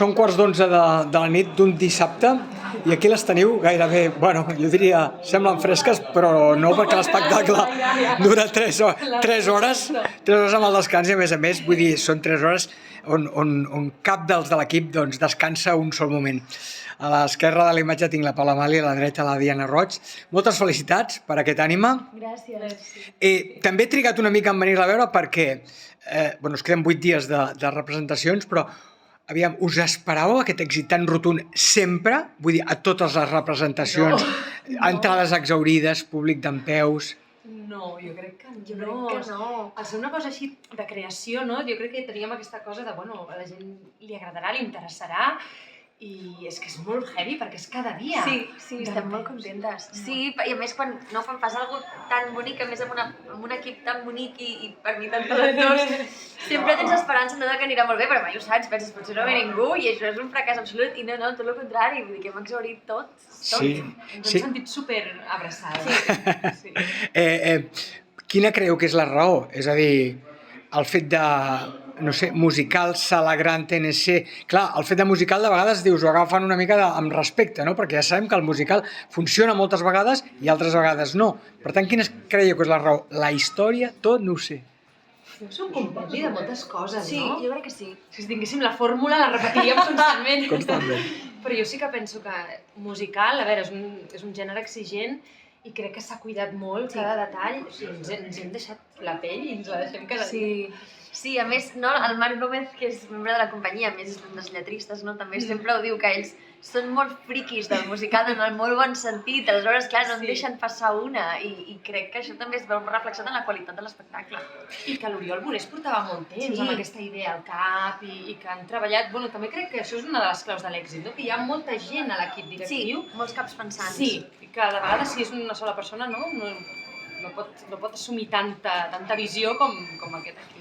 Són 11:15 de la nit d'un dissabte i aquí les teniu gairebé, bueno, jo diria, semblen fresques, però no, perquè l'espectacle dura 3 hores amb el descans i a més, vull dir, són 3 hores on cap dels de l'equip doncs, descansa un sol moment. A l'esquerra de la imatge tinc la Paula Mali, a la dreta la Diana Roig. Moltes felicitats per aquest ànima. Gràcies. També he trigat una mica en venir-la a veure perquè es queden 8 dies de representacions, però aviam, us esperàveu aquest èxit tan rotund sempre? Vull dir, a totes les representacions, entrades exaurides, públic dempeus... No, jo crec que no. Jo crec que no. Al ser una cosa així de creació, no? Jo crec que teníem aquesta cosa de, bueno, a la gent li agradarà, li interessarà, i és que és molt heavy perquè és cada dia. Sí, estem molt contentes. Sí, i a més quan fas alguna cosa tan bonic, a més amb un equip tan bonic i per mi tan talentós, sempre tens esperança de que anirà molt bé, però mai ho saps, penses, potser no ve ningú i això és un fracàs absolut, i no, tot el contrari, vull dir que hem exhaurit tot. Sí. Ens hem sentit super abraçades. Sí. Quina creu que és la raó? És a dir, el fet de, no sé, musical, sala gran, TNC... Clar, el fet de musical de vegades dius, ho agafen una mica amb respecte, no? Perquè ja sabem que el musical funciona moltes vegades i altres vegades no. Per tant, quina creieu que és la raó? La història, tot, no ho sé. És un compendi de moltes coses, Sí, no? jo crec que sí. Si tinguéssim la fórmula, la repetiríem constantment. Constantment. Però jo sí que penso que musical, a veure, és un gènere exigent i crec que s'ha cuidat molt cada detall. O sigui, ens hem deixat la pell i ens la deixem cada dia. Sí, a més, no, el Marc Gómez, que és membre de la companyia, a més és un dels lletristes, no? També sempre ho diu, que ells són molt friquis del musical en el molt bon sentit, aleshores, clar, no en deixen passar una, i crec que això també es veu reflexat en la qualitat de l'espectacle. I que l'Oriol Bonés portava molt temps amb aquesta idea al cap i que han treballat... Bueno, també crec que això és una de les claus de l'èxit, no? Que hi ha molta gent a l'equip directiu. Sí, molts caps pensants. Sí, i que de vegades si és una sola persona no pot assumir tanta visió com aquest equip.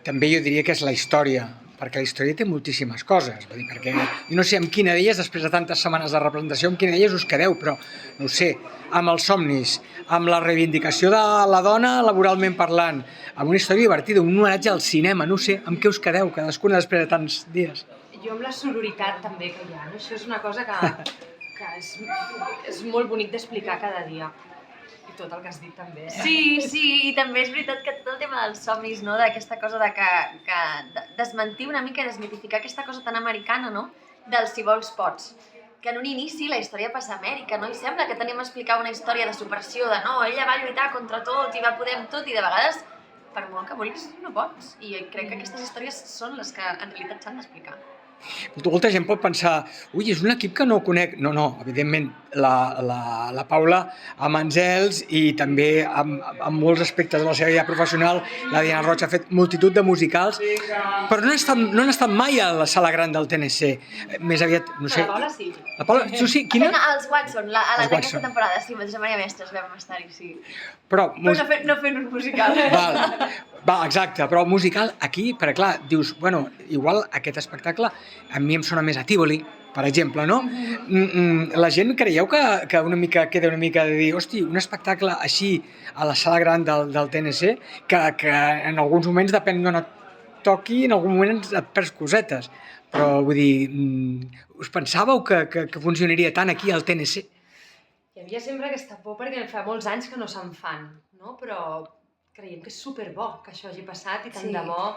També jo diria que és la història, perquè la història té moltíssimes coses. Vull dir, perquè jo no sé amb quina d'elles, després de tantes setmanes de representació, amb quina d'elles us quedeu, però no ho sé, amb els somnis, amb la reivindicació de la dona laboralment parlant, amb una història divertida, un homenatge al cinema, no ho sé, amb què us quedeu cadascuna després de tants dies? Jo amb la sororitat també que hi ha, no? Això és una cosa que és molt bonic d'explicar cada dia. I tot el que has dit també. Sí, i també és veritat que tot el tema dels somnis, no? D'aquesta cosa de desmentir una mica i desmitificar aquesta cosa tan americana, no? Del si vols pots. Que en un inici la història passa a Amèrica, no? I sembla que tenim a explicar una història de superació, de no, ella va lluitar contra tot i va poder amb tot, i de vegades, per molt que vulguis, no pots. I crec que aquestes històries són les que en realitat s'han d'explicar. Molta gent pot pensar, ui, és un equip que no conec. No, evidentment, la Paula amb Àngels i també amb molts aspectes de la seva vida professional, la Diana Roig ha fet multitud de musicals, però no han estat mai a la sala gran del TNC. Més aviat, no sé... La Paula sí. La Paula, tu sí? Quina? Els Watson, d'aquesta temporada, sí, mateixa Maria Mestres vam estar-hi, sí. Però no fent un musical. Val, exacte, però musical aquí, perquè clar, dius, bueno, igual aquest espectacle a mi em sona més a Tívoli, per exemple, no? La gent creieu que una mica queda una mica de dir, hosti, un espectacle així a la sala gran del TNC, que en alguns moments, depèn d'on et toqui, en algun moment et perds cosetes, però vull dir, us pensàveu que funcionaria tant aquí al TNC? Hi havia sempre aquesta por perquè fa molts anys que no se'n fan, no? Però creiem que és superbo que això hagi passat i tant de bo,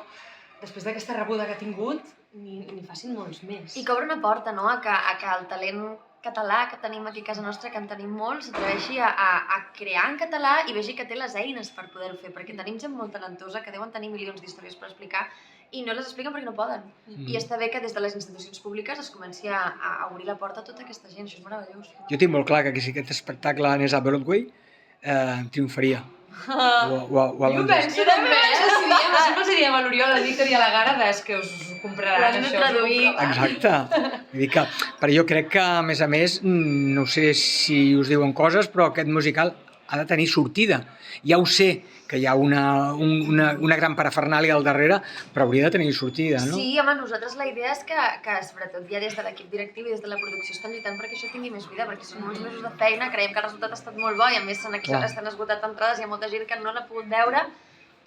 després d'aquesta rebuda que ha tingut, n'hi facin molts més. I que obre una porta, no?, a que el talent català que tenim aquí a casa nostra, que en tenim molts, s'atreveixi a crear en català i vegi que té les eines per poder-ho fer, perquè tenim gent molt talentosa que deuen tenir milions d'històries per explicar i no les expliquen perquè no poden. I està bé que des de les institucions públiques es comenci a obrir la porta a tota aquesta gent, això és meravellós. Jo tinc molt clar que si aquest espectacle anés a Broadway, triomfaria. Jo penso també, sempre els diem a l'Oriol, a l'Íctor i a la Gara, que us compraran això. Exacte. Vull dir que, però jo crec que, a més, no sé si us diuen coses, però aquest musical ha de tenir sortida. Ja ho sé, que hi ha una gran parafernàlia al darrere, però hauria de tenir sortida, no? Sí, home, nosaltres la idea és que sobretot ja des de l'equip directiu i des de la producció estan lluitant perquè això tingui més vida, perquè són molts mesos de feina, creiem que el resultat ha estat molt bo i a més s'han esgotat entrades, hi ha molta gent que no l'ha pogut veure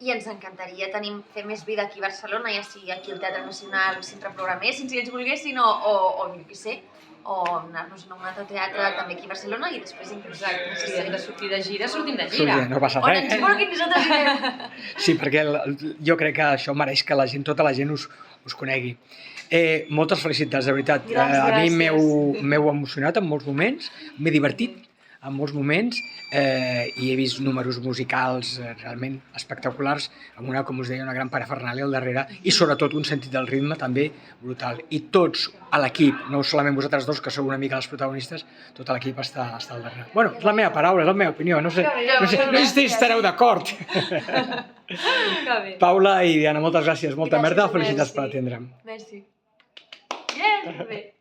i ens encantaria fer més vida aquí a Barcelona, ja sigui aquí al Teatre Nacional, Centre Programessin, si ells volguessin, o jo què sé, o anar-nos a un altre teatre també aquí a Barcelona i després inclús... Exacte, si hem de sortir de gira, sortim de gira. No passa On res. ens vulguin, nosaltres irem. Sí, perquè jo crec que això mereix que la gent, tota la gent us conegui. Moltes felicitats, de veritat. A mi m'heu emocionat en molts moments, m'he divertit en molts moments i he vist números musicals realment espectaculars, amb una, com us deia, una gran parafernàlia al darrere i sobretot un sentit del ritme també brutal. I tots a l'equip, no solament vosaltres dos, que sou una mica els protagonistes, tot l'equip està al darrere. Bueno, és la meva paraula, és la meva opinió, no sé si estareu d'acord. Paula i Diana, moltes gràcies, molta merda, felicitats per atendre'm. Merci. Yes, bé.